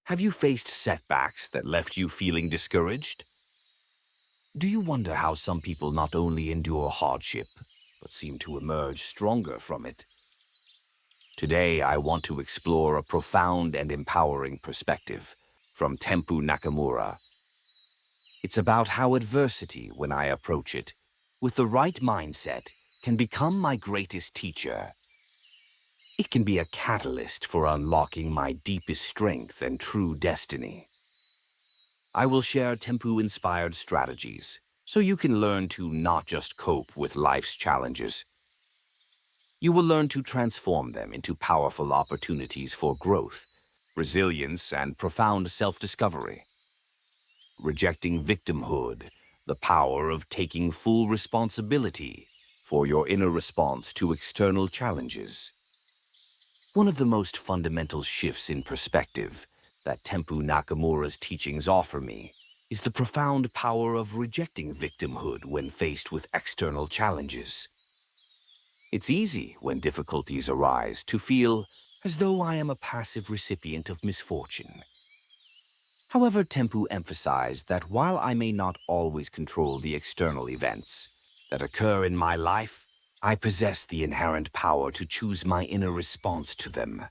Have you faced setbacks that left you feeling discouraged? Do you wonder how some people not only endure hardship, but seem to emerge stronger from it? Today, I want to explore a profound and empowering perspective from Tempu Nakamura. It's about how adversity, when I approach it, with the right mindset, can become my greatest teacher. It can be a catalyst for unlocking my deepest strength and true destiny. I will share Tempu-inspired strategies, so you can learn to not just cope with life's challenges. You will learn to transform them into powerful opportunities for growth, resilience, and profound self-discovery. Rejecting victimhood, the power of taking full responsibility for your inner response to external challenges. One of the most fundamental shifts in perspective that Tempu Nakamura's teachings offer me is the profound power of rejecting victimhood when faced with external challenges. It's easy when difficulties arise to feel as though I am a passive recipient of misfortune. However, Tempu emphasized that while I may not always control the external events that occur in my life, I possess the inherent power to choose my inner response to them.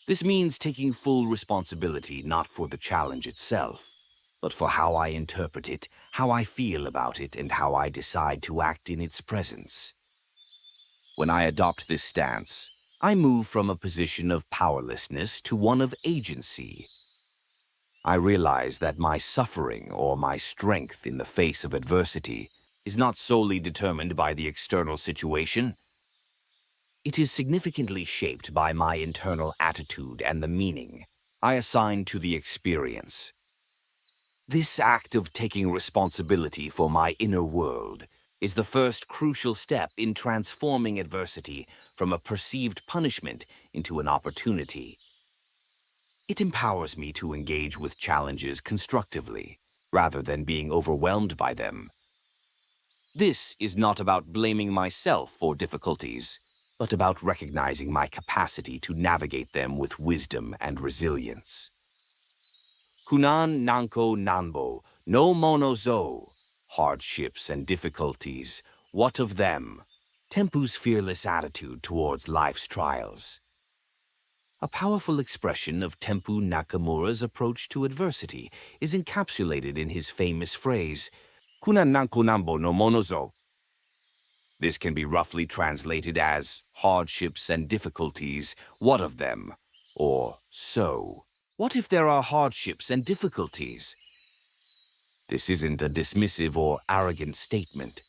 This means taking full responsibility not for the challenge itself, but for how I interpret it, how I feel about it, and how I decide to act in its presence. When I adopt this stance, I move from a position of powerlessness to one of agency. I realize that my suffering or my strength in the face of adversity is not solely determined by the external situation. It is significantly shaped by my internal attitude and the meaning I assign to the experience. This act of taking responsibility for my inner world is the first crucial step in transforming adversity from a perceived punishment into an opportunity. It empowers me to engage with challenges constructively, rather than being overwhelmed by them. This is not about blaming myself for difficulties, but about recognizing my capacity to navigate them with wisdom and resilience. Kunan nanko nanbo, no mono zo. Hardships and difficulties, what of them? Tempu's fearless attitude towards life's trials. A powerful expression of Tempu Nakamura's approach to adversity is encapsulated in his famous phrase, Kunan nanko nambo no monozo. This can be roughly translated as hardships and difficulties, what of them? Or so. What if there are hardships and difficulties? This isn't a dismissive or arrogant statement.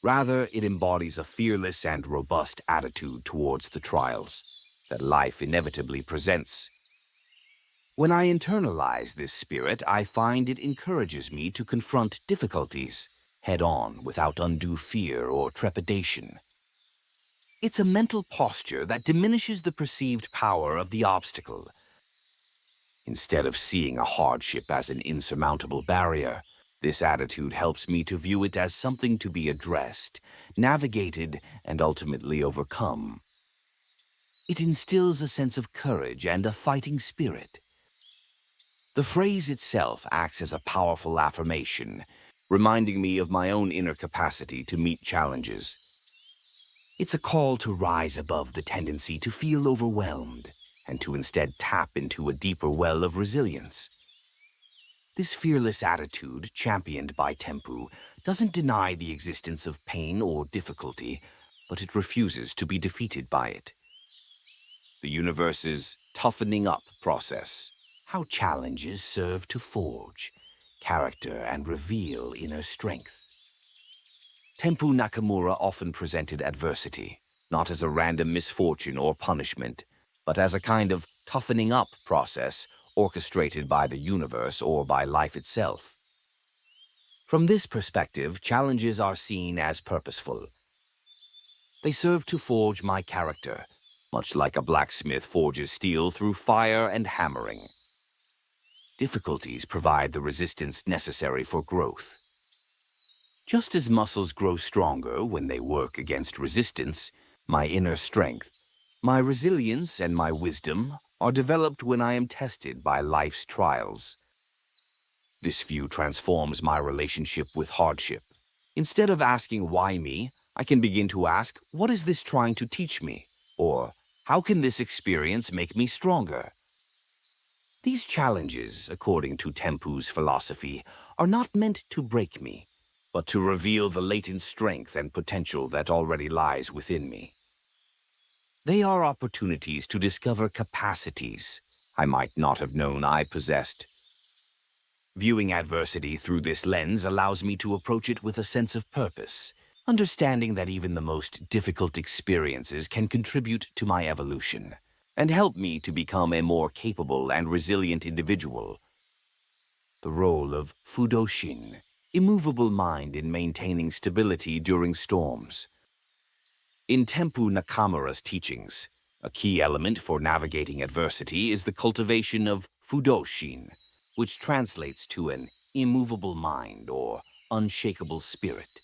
Rather, it embodies a fearless and robust attitude towards the trials that life inevitably presents. When I internalize this spirit, I find it encourages me to confront difficulties head-on without undue fear or trepidation. It's a mental posture that diminishes the perceived power of the obstacle. Instead of seeing a hardship as an insurmountable barrier, this attitude helps me to view it as something to be addressed, navigated, and ultimately overcome. It instills a sense of courage and a fighting spirit. The phrase itself acts as a powerful affirmation, reminding me of my own inner capacity to meet challenges. It's a call to rise above the tendency to feel overwhelmed and to instead tap into a deeper well of resilience. This fearless attitude, championed by Tempu, doesn't deny the existence of pain or difficulty, but it refuses to be defeated by it. The universe's toughening up process, how challenges serve to forge character and reveal inner strength. Tempu Nakamura often presented adversity, not as a random misfortune or punishment, but as a kind of toughening up process orchestrated by the universe or by life itself. From this perspective, challenges are seen as purposeful. They serve to forge my character, much like a blacksmith forges steel through fire and hammering. Difficulties provide the resistance necessary for growth. Just as muscles grow stronger when they work against resistance, my inner strength, my resilience, and my wisdom are developed when I am tested by life's trials. This view transforms my relationship with hardship. Instead of asking why me, I can begin to ask, what is this trying to teach me? Or, how can this experience make me stronger? These challenges, according to Tempu's philosophy, are not meant to break me, but to reveal the latent strength and potential that already lies within me. They are opportunities to discover capacities I might not have known I possessed. Viewing adversity through this lens allows me to approach it with a sense of purpose, understanding that even the most difficult experiences can contribute to my evolution and help me to become a more capable and resilient individual. The role of Fudoshin, immovable mind in maintaining stability during storms. In Tempu Nakamura's teachings, a key element for navigating adversity is the cultivation of Fudoshin, which translates to an immovable mind or unshakable spirit.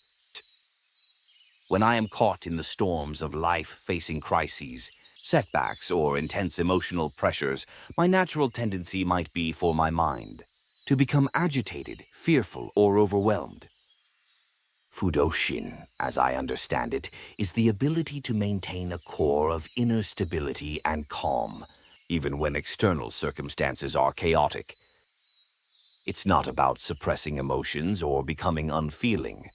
When I am caught in the storms of life facing crises, setbacks, or intense emotional pressures, my natural tendency might be for my mind to become agitated, fearful, or overwhelmed. Fudoshin, as I understand it, is the ability to maintain a core of inner stability and calm, even when external circumstances are chaotic. It's not about suppressing emotions or becoming unfeeling.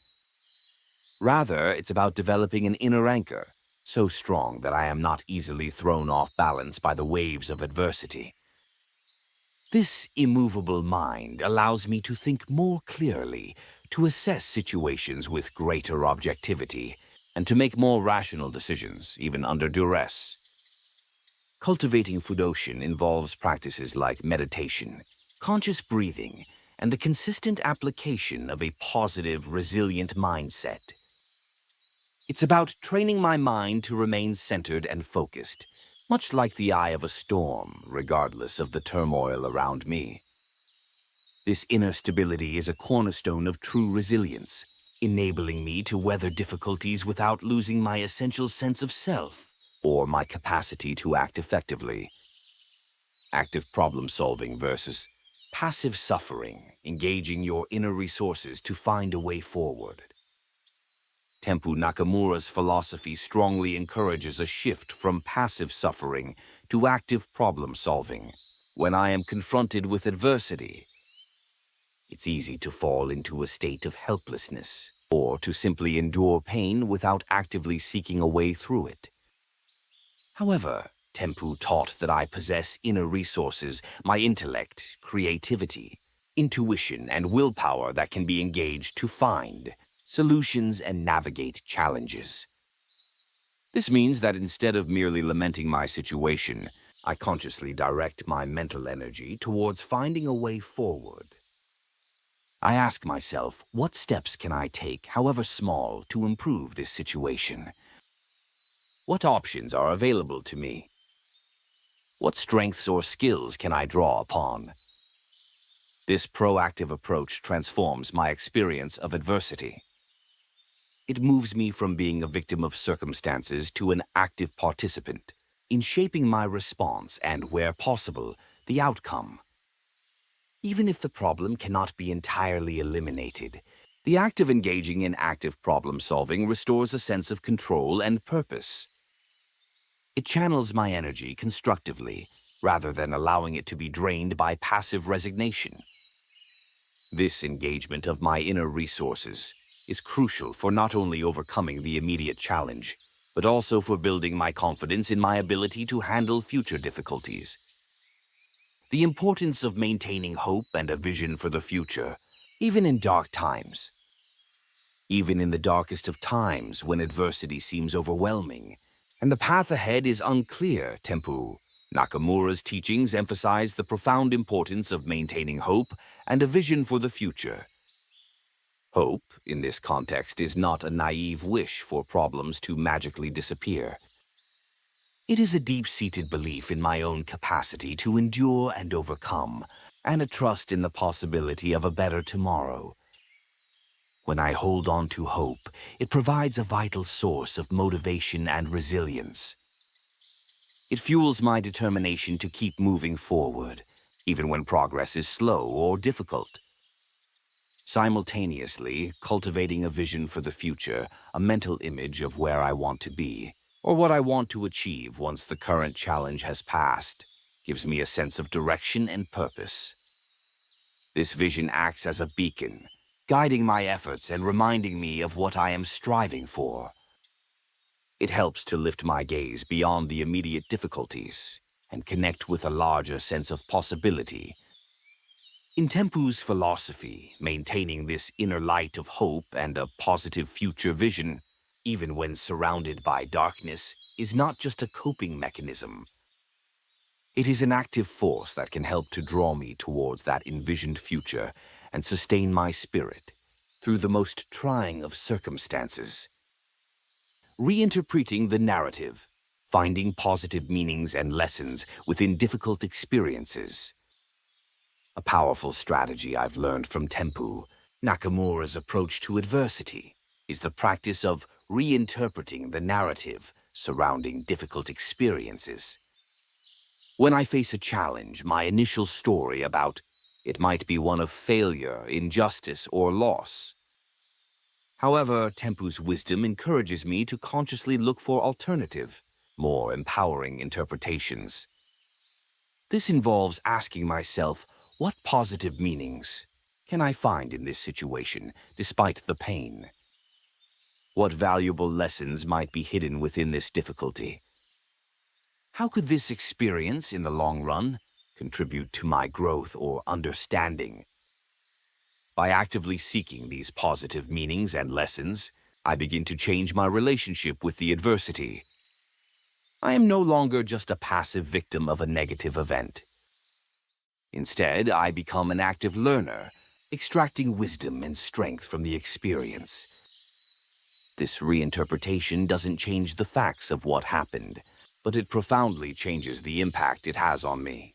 Rather, it's about developing an inner anchor, so strong that I am not easily thrown off balance by the waves of adversity. This immovable mind allows me to think more clearly, to assess situations with greater objectivity, and to make more rational decisions, even under duress. Cultivating Fudoshin involves practices like meditation, conscious breathing, and the consistent application of a positive, resilient mindset. It's about training my mind to remain centered and focused, much like the eye of a storm, regardless of the turmoil around me. This inner stability is a cornerstone of true resilience, enabling me to weather difficulties without losing my essential sense of self or my capacity to act effectively. Active problem solving versus passive suffering, engaging your inner resources to find a way forward. Tempu Nakamura's philosophy strongly encourages a shift from passive suffering to active problem solving. When I am confronted with adversity, it's easy to fall into a state of helplessness or to simply endure pain without actively seeking a way through it. However, Tempu taught that I possess inner resources, my intellect, creativity, intuition, and willpower that can be engaged to find solutions and navigate challenges. This means that instead of merely lamenting my situation, I consciously direct my mental energy towards finding a way forward. I ask myself, what steps can I take, however small, to improve this situation? What options are available to me? What strengths or skills can I draw upon? This proactive approach transforms my experience of adversity. It moves me from being a victim of circumstances to an active participant in shaping my response and, where possible, the outcome. Even if the problem cannot be entirely eliminated, the act of engaging in active problem solving restores a sense of control and purpose. It channels my energy constructively, rather than allowing it to be drained by passive resignation. This engagement of my inner resources is crucial for not only overcoming the immediate challenge, but also for building my confidence in my ability to handle future difficulties. The importance of maintaining hope and a vision for the future, even in dark times. Even in the darkest of times, when adversity seems overwhelming and the path ahead is unclear, Tempu Nakamura's teachings emphasize the profound importance of maintaining hope and a vision for the future. Hope, in this context, is not a naive wish for problems to magically disappear. It is a deep-seated belief in my own capacity to endure and overcome, and a trust in the possibility of a better tomorrow. When I hold on to hope, it provides a vital source of motivation and resilience. It fuels my determination to keep moving forward, even when progress is slow or difficult. Simultaneously, cultivating a vision for the future, a mental image of where I want to be, or what I want to achieve once the current challenge has passed, gives me a sense of direction and purpose. This vision acts as a beacon, guiding my efforts and reminding me of what I am striving for. It helps to lift my gaze beyond the immediate difficulties and connect with a larger sense of possibility. In Tempu's philosophy, maintaining this inner light of hope and a positive future vision, even when surrounded by darkness, is not just a coping mechanism. It is an active force that can help to draw me towards that envisioned future and sustain my spirit through the most trying of circumstances. Reinterpreting the narrative, finding positive meanings and lessons within difficult experiences. A powerful strategy I've learned from Tempu Nakamura's approach to adversity is the practice of reinterpreting the narrative surrounding difficult experiences. When I face a challenge, my initial story about it might be one of failure, injustice, or loss. However, Tempu's wisdom encourages me to consciously look for alternative, more empowering interpretations. This involves asking myself, what positive meanings can I find in this situation despite the pain? What valuable lessons might be hidden within this difficulty? How could this experience, in the long run, contribute to my growth or understanding? By actively seeking these positive meanings and lessons, I begin to change my relationship with the adversity. I am no longer just a passive victim of a negative event. Instead, I become an active learner, extracting wisdom and strength from the experience. This reinterpretation doesn't change the facts of what happened, but it profoundly changes the impact it has on me.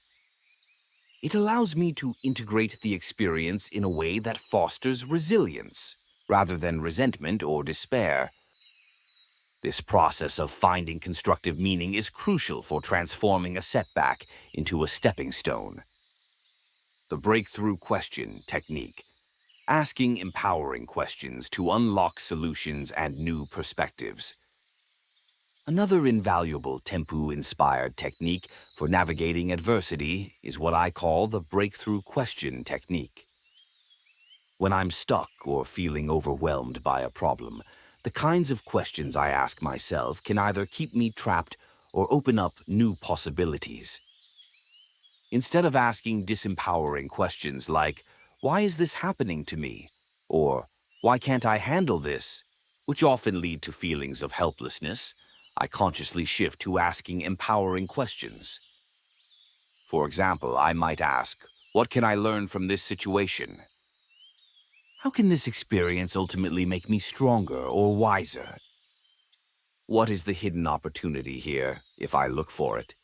It allows me to integrate the experience in a way that fosters resilience, rather than resentment or despair. This process of finding constructive meaning is crucial for transforming a setback into a stepping stone. The breakthrough question technique, asking empowering questions to unlock solutions and new perspectives. Another invaluable Tempu-inspired technique for navigating adversity is what I call the breakthrough question technique. When I'm stuck or feeling overwhelmed by a problem, the kinds of questions I ask myself can either keep me trapped or open up new possibilities. Instead of asking disempowering questions like, "Why is this happening to me?" or "Why can't I handle this?" which often lead to feelings of helplessness, I consciously shift to asking empowering questions. For example, I might ask, "What can I learn from this situation?" How can this experience ultimately make me stronger or wiser? What is the hidden opportunity here, if I look for it?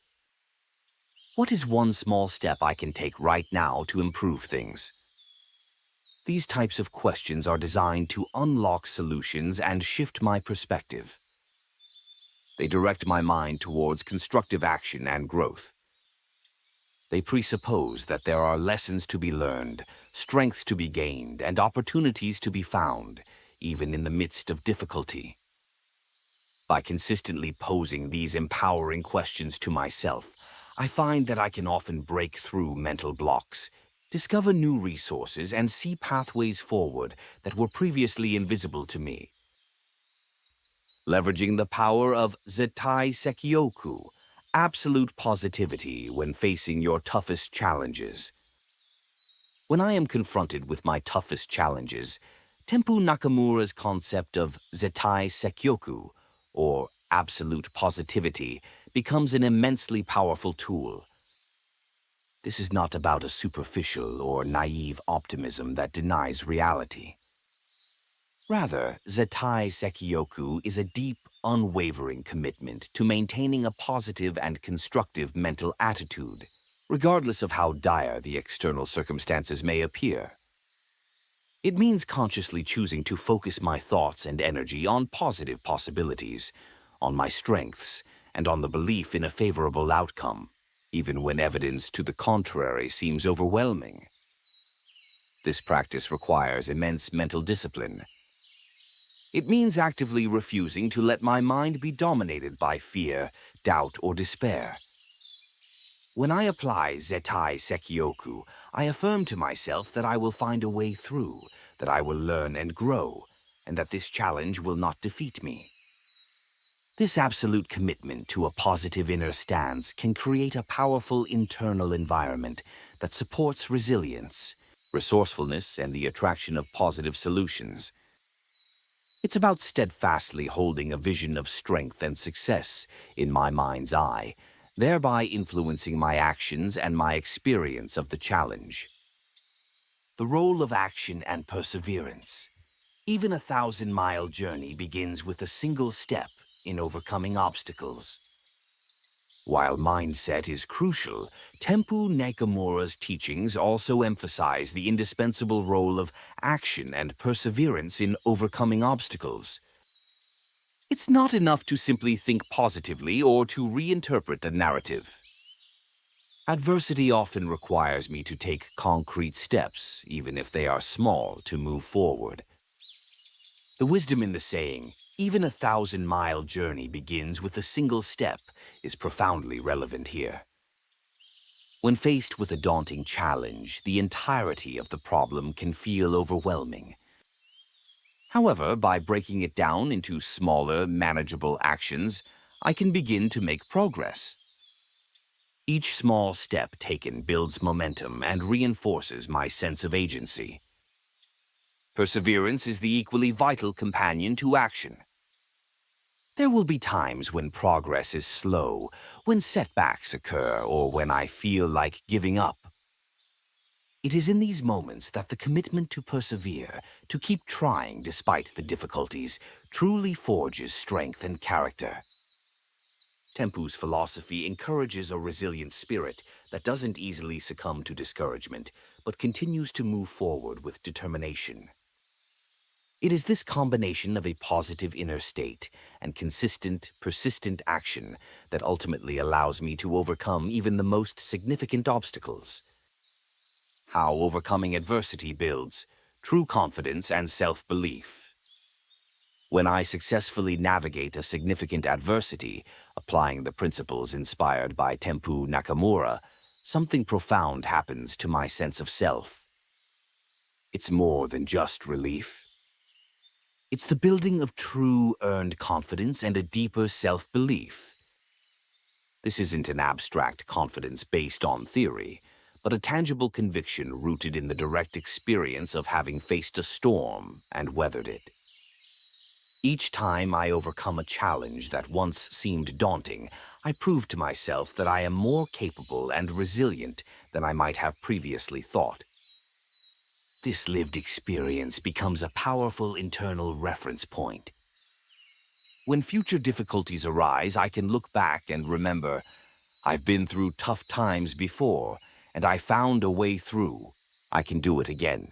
What is one small step I can take right now to improve things? These types of questions are designed to unlock solutions and shift my perspective. They direct my mind towards constructive action and growth. They presuppose that there are lessons to be learned, strengths to be gained, and opportunities to be found, even in the midst of difficulty. By consistently posing these empowering questions to myself, I find that I can often break through mental blocks, discover new resources, and see pathways forward that were previously invisible to me. Leveraging the power of Zettai Sekioku, absolute positivity when facing your toughest challenges. When I am confronted with my toughest challenges, Tempu Nakamura's concept of Zettai Sekioku, or absolute positivity, becomes an immensely powerful tool. This is not about a superficial or naive optimism that denies reality. Rather, Zettai Sekioku is a deep, unwavering commitment to maintaining a positive and constructive mental attitude, regardless of how dire the external circumstances may appear. It means consciously choosing to focus my thoughts and energy on positive possibilities, on my strengths, and on the belief in a favorable outcome, even when evidence to the contrary seems overwhelming. This practice requires immense mental discipline. It means actively refusing to let my mind be dominated by fear, doubt, or despair. When I apply Zettai Sekioku, I affirm to myself that I will find a way through, that I will learn and grow, and that this challenge will not defeat me. This absolute commitment to a positive inner stance can create a powerful internal environment that supports resilience, resourcefulness, and the attraction of positive solutions. It's about steadfastly holding a vision of strength and success in my mind's eye, thereby influencing my actions and my experience of the challenge. The role of action and perseverance. Even a 1,000-mile journey begins with a single step in overcoming obstacles. While mindset is crucial, Tempu Nakamura's teachings also emphasize the indispensable role of action and perseverance in overcoming obstacles. It's not enough to simply think positively or to reinterpret a narrative. Adversity often requires me to take concrete steps, even if they are small, to move forward. The wisdom in the saying, "Even a 1,000-mile journey begins with a single step," is profoundly relevant here. When faced with a daunting challenge, the entirety of the problem can feel overwhelming. However, by breaking it down into smaller, manageable actions, I can begin to make progress. Each small step taken builds momentum and reinforces my sense of agency. Perseverance is the equally vital companion to action. There will be times when progress is slow, when setbacks occur, or when I feel like giving up. It is in these moments that the commitment to persevere, to keep trying despite the difficulties, truly forges strength and character. Tempu's philosophy encourages a resilient spirit that doesn't easily succumb to discouragement, but continues to move forward with determination. It is this combination of a positive inner state and consistent, persistent action that ultimately allows me to overcome even the most significant obstacles. How overcoming adversity builds true confidence and self-belief. When I successfully navigate a significant adversity, applying the principles inspired by Tempu Nakamura, something profound happens to my sense of self. It's more than just relief. It's the building of true, earned confidence and a deeper self-belief. This isn't an abstract confidence based on theory, but a tangible conviction rooted in the direct experience of having faced a storm and weathered it. Each time I overcome a challenge that once seemed daunting, I prove to myself that I am more capable and resilient than I might have previously thought. This lived experience becomes a powerful internal reference point. When future difficulties arise, I can look back and remember, I've been through tough times before, and I found a way through. I can do it again.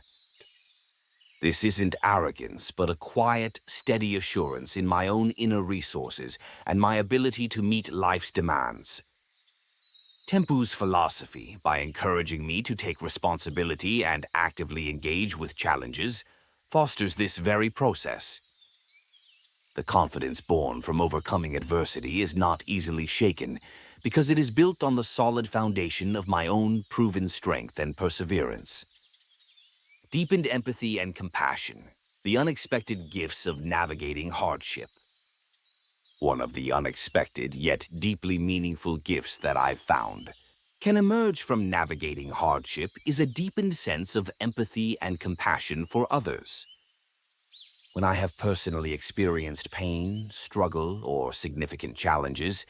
This isn't arrogance, but a quiet, steady assurance in my own inner resources and my ability to meet life's demands. Tempu's philosophy, by encouraging me to take responsibility and actively engage with challenges, fosters this very process. The confidence born from overcoming adversity is not easily shaken because it is built on the solid foundation of my own proven strength and perseverance. Deepened empathy and compassion, the unexpected gifts of navigating hardship. One of the unexpected yet deeply meaningful gifts that I've found can emerge from navigating hardship is a deepened sense of empathy and compassion for others. When I have personally experienced pain, struggle, or significant challenges,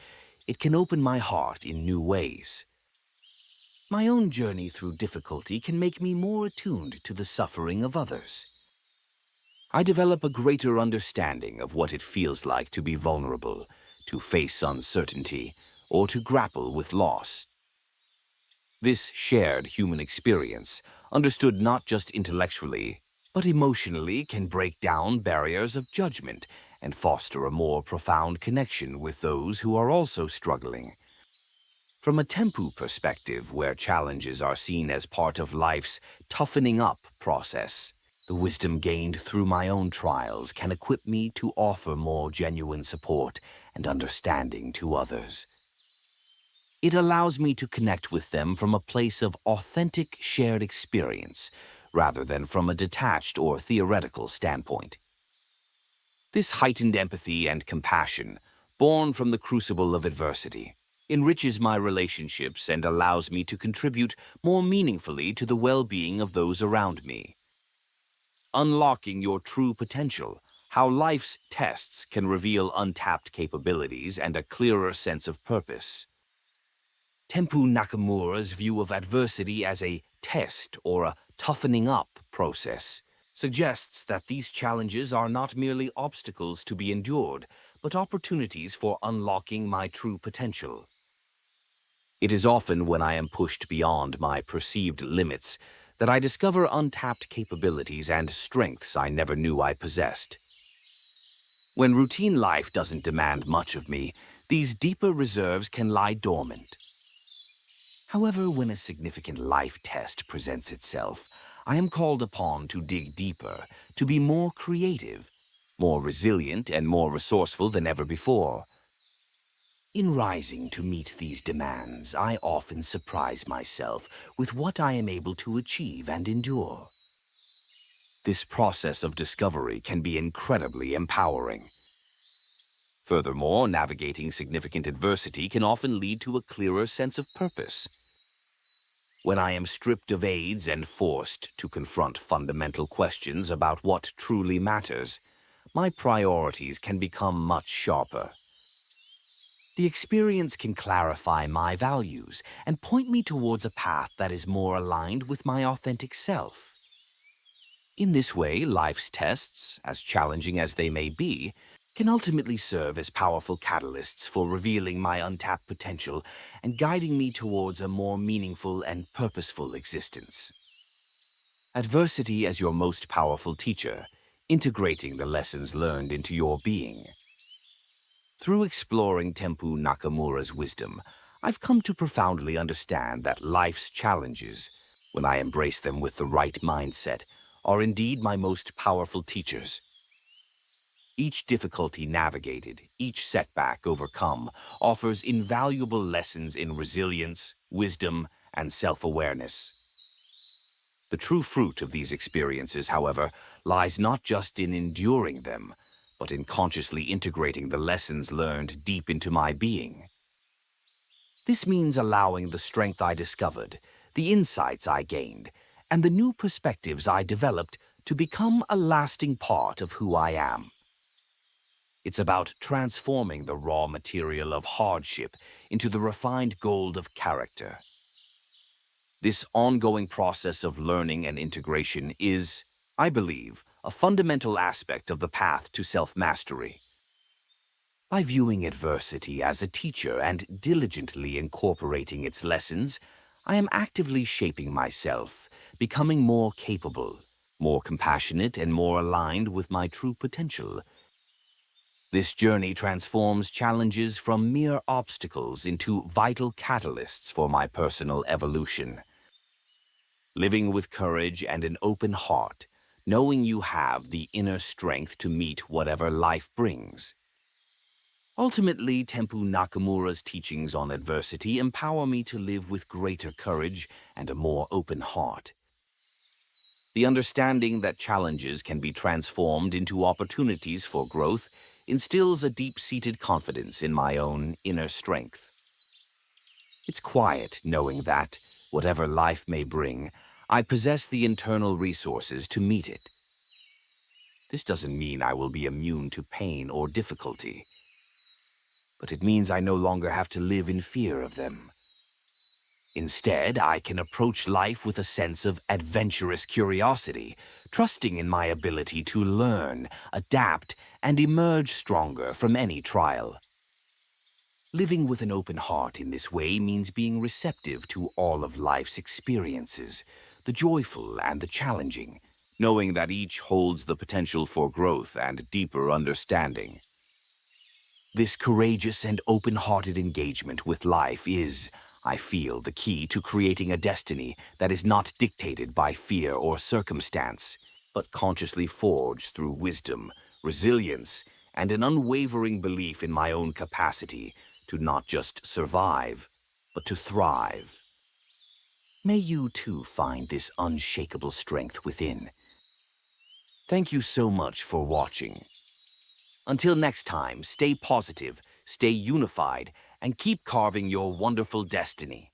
it can open my heart in new ways. My own journey through difficulty can make me more attuned to the suffering of others. I develop a greater understanding of what it feels like to be vulnerable, to face uncertainty, or to grapple with loss. This shared human experience, understood not just intellectually, but emotionally, can break down barriers of judgment and foster a more profound connection with those who are also struggling. From a Tempu perspective, where challenges are seen as part of life's toughening up process, the wisdom gained through my own trials can equip me to offer more genuine support and understanding to others. It allows me to connect with them from a place of authentic shared experience, rather than from a detached or theoretical standpoint. This heightened empathy and compassion, born from the crucible of adversity, enriches my relationships and allows me to contribute more meaningfully to the well-being of those around me. Unlocking your true potential, how life's tests can reveal untapped capabilities and a clearer sense of purpose. Tempu Nakamura's view of adversity as a test or a toughening up process suggests that these challenges are not merely obstacles to be endured, but opportunities for unlocking my true potential. It is often when I am pushed beyond my perceived limits that I discover untapped capabilities and strengths I never knew I possessed. When routine life doesn't demand much of me, these deeper reserves can lie dormant. However, when a significant life test presents itself, I am called upon to dig deeper, to be more creative, more resilient, and more resourceful than ever before. In rising to meet these demands, I often surprise myself with what I am able to achieve and endure. This process of discovery can be incredibly empowering. Furthermore, navigating significant adversity can often lead to a clearer sense of purpose. When I am stripped of aids and forced to confront fundamental questions about what truly matters, my priorities can become much sharper. The experience can clarify my values and point me towards a path that is more aligned with my authentic self. In this way, life's tests, as challenging as they may be, can ultimately serve as powerful catalysts for revealing my untapped potential and guiding me towards a more meaningful and purposeful existence. Adversity as your most powerful teacher, integrating the lessons learned into your being. Through exploring Tempu Nakamura's wisdom, I've come to profoundly understand that life's challenges, when I embrace them with the right mindset, are indeed my most powerful teachers. Each difficulty navigated, each setback overcome, offers invaluable lessons in resilience, wisdom, and self-awareness. The true fruit of these experiences, however, lies not just in enduring them, but in consciously integrating the lessons learned deep into my being. This means allowing the strength I discovered, the insights I gained, and the new perspectives I developed to become a lasting part of who I am. It's about transforming the raw material of hardship into the refined gold of character. This ongoing process of learning and integration is, I believe, a fundamental aspect of the path to self-mastery. By viewing adversity as a teacher and diligently incorporating its lessons, I am actively shaping myself, becoming more capable, more compassionate, and more aligned with my true potential. This journey transforms challenges from mere obstacles into vital catalysts for my personal evolution. Living with courage and an open heart, knowing you have the inner strength to meet whatever life brings. Ultimately, Tempu Nakamura's teachings on adversity empower me to live with greater courage and a more open heart. The understanding that challenges can be transformed into opportunities for growth instills a deep-seated confidence in my own inner strength. It's quiet knowing that, whatever life may bring, I possess the internal resources to meet it. This doesn't mean I will be immune to pain or difficulty, but it means I no longer have to live in fear of them. Instead, I can approach life with a sense of adventurous curiosity, trusting in my ability to learn, adapt, and emerge stronger from any trial. Living with an open heart in this way means being receptive to all of life's experiences, the joyful and the challenging, knowing that each holds the potential for growth and deeper understanding. This courageous and open-hearted engagement with life is, I feel, the key to creating a destiny that is not dictated by fear or circumstance, but consciously forged through wisdom, resilience, and an unwavering belief in my own capacity to not just survive, but to thrive. May you too find this unshakable strength within. Thank you so much for watching. Until next time, stay positive, stay unified, and keep carving your wonderful destiny.